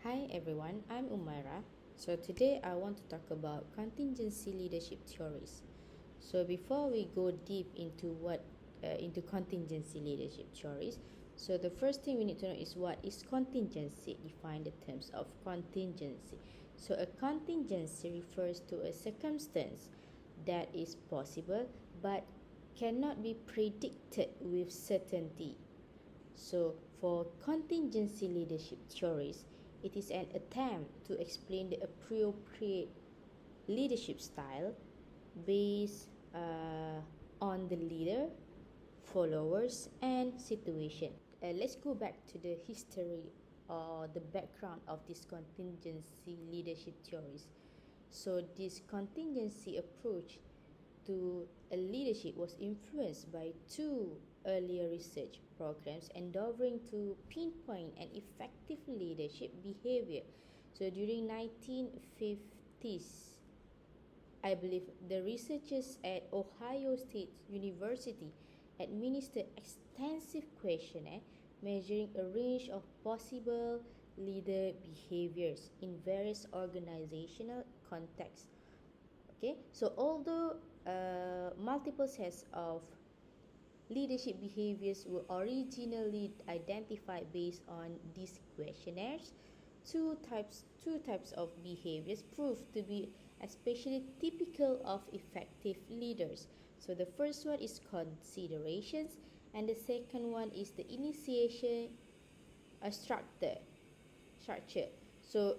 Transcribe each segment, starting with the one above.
Hi everyone, I'm Umairah. So today I want to talk about contingency leadership theories. So before we go deep into contingency leadership theories, so the first thing we need to know is what is contingency. Define the terms of contingency. So a contingency refers to a circumstance that is possible but cannot be predicted with certainty. So, for contingency leadership theories, it is an attempt to explain the appropriate leadership style based on the leader, followers, and situation. Let's go back to the history or the background of this contingency leadership theories. So, this contingency approach to a leadership was influenced by two earlier research programs endeavoring to pinpoint an effective leadership behavior. So during 1950s, I believe the researchers at Ohio State University administered extensive questionnaire measuring a range of possible leader behaviors in various organizational contexts. Okay, so although multiple sets of leadership behaviors were originally identified based on these questionnaires, two types of behaviors proved to be especially typical of effective leaders. So the first one is considerations, and the second one is the initiation structure. So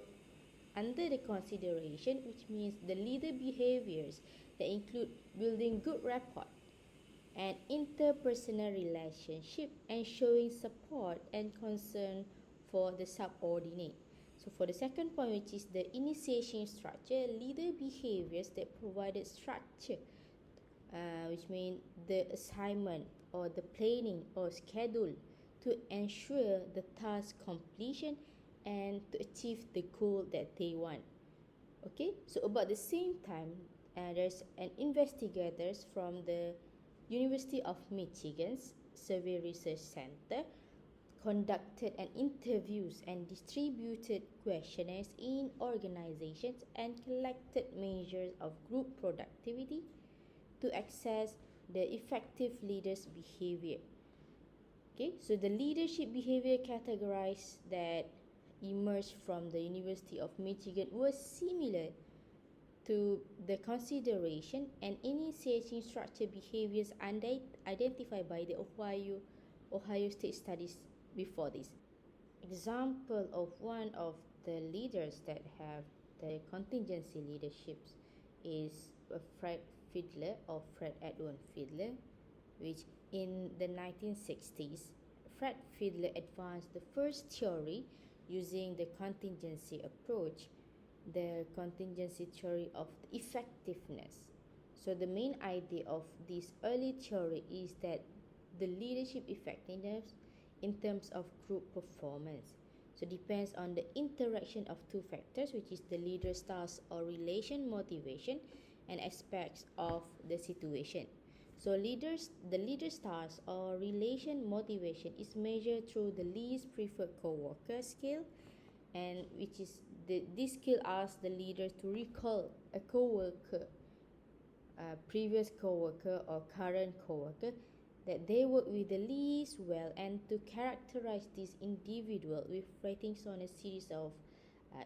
under the consideration, which means the leader behaviors that include building good rapport and interpersonal relationship and showing support and concern for the subordinate. So for the second point, which is the initiation structure, leader behaviors that provided structure, which means the assignment or the planning or schedule to ensure the task completion and to achieve the goal that they want. Okay, so about the same time, there's an investigators from the University of Michigan's Survey Research Center conducted an interviews and distributed questionnaires in organizations and collected measures of group productivity to assess the effective leaders' behavior. Okay, so the leadership behavior categorized that emerged from the University of Michigan was similar to the consideration and initiation structure behaviors identified by the Ohio State studies before this. Example of one of the leaders that have the contingency leaderships is Fred Edwin Fiedler, which in the 1960s, Fred Fiedler advanced the first theory using the contingency approach, the contingency theory of effectiveness. So the main idea of this early theory is that the leadership effectiveness in terms of group performance depends on the interaction of two factors, which is the leader styles or relation motivation and aspects of the situation. So the leader styles or relation motivation is measured through the least preferred co-worker scale, and which is this skill asks the leader to recall a co-worker, previous co-worker or current co-worker that they work with the least well, and to characterize this individual with ratings on a series of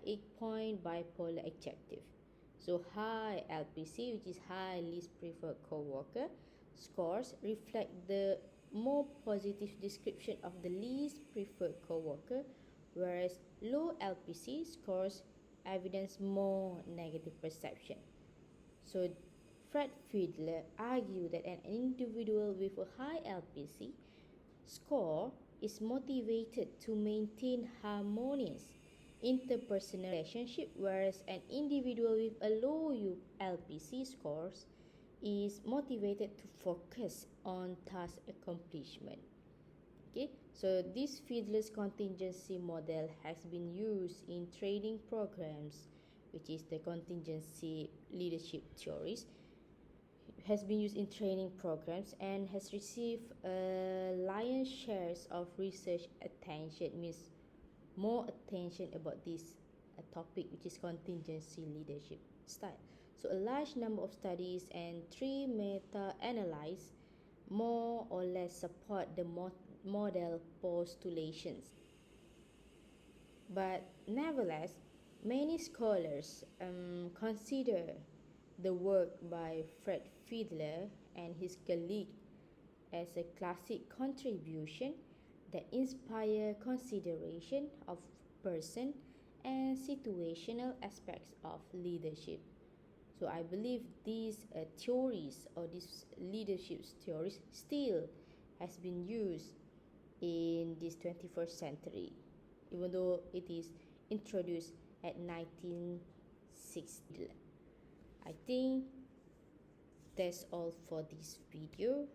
8-point bipolar adjective. So high LPC, which is high least preferred co-worker, scores reflect the more positive description of the least preferred co-worker, whereas low LPC scores evidence more negative perception. So Fred Fiedler argued that an individual with a high LPC score is motivated to maintain harmonious interpersonal relationship, whereas an individual with a low LPC scores is motivated to focus on task accomplishment. Okay, so this Fiedler's contingency model has been used in training programs, which is the contingency leadership theories, has been used in training programs and has received lion's shares of research attention, means more attention about this topic, which is contingency leadership style. So a large number of studies and 3 meta-analyses more or less support the model postulations. But nevertheless, many scholars consider the work by Fred Fiedler and his colleague as a classic contribution that inspire consideration of person and situational aspects of leadership. So I believe these theories or these leadership theories still has been used in this 21st century, even though it is introduced at 1960. I think that's all for this video.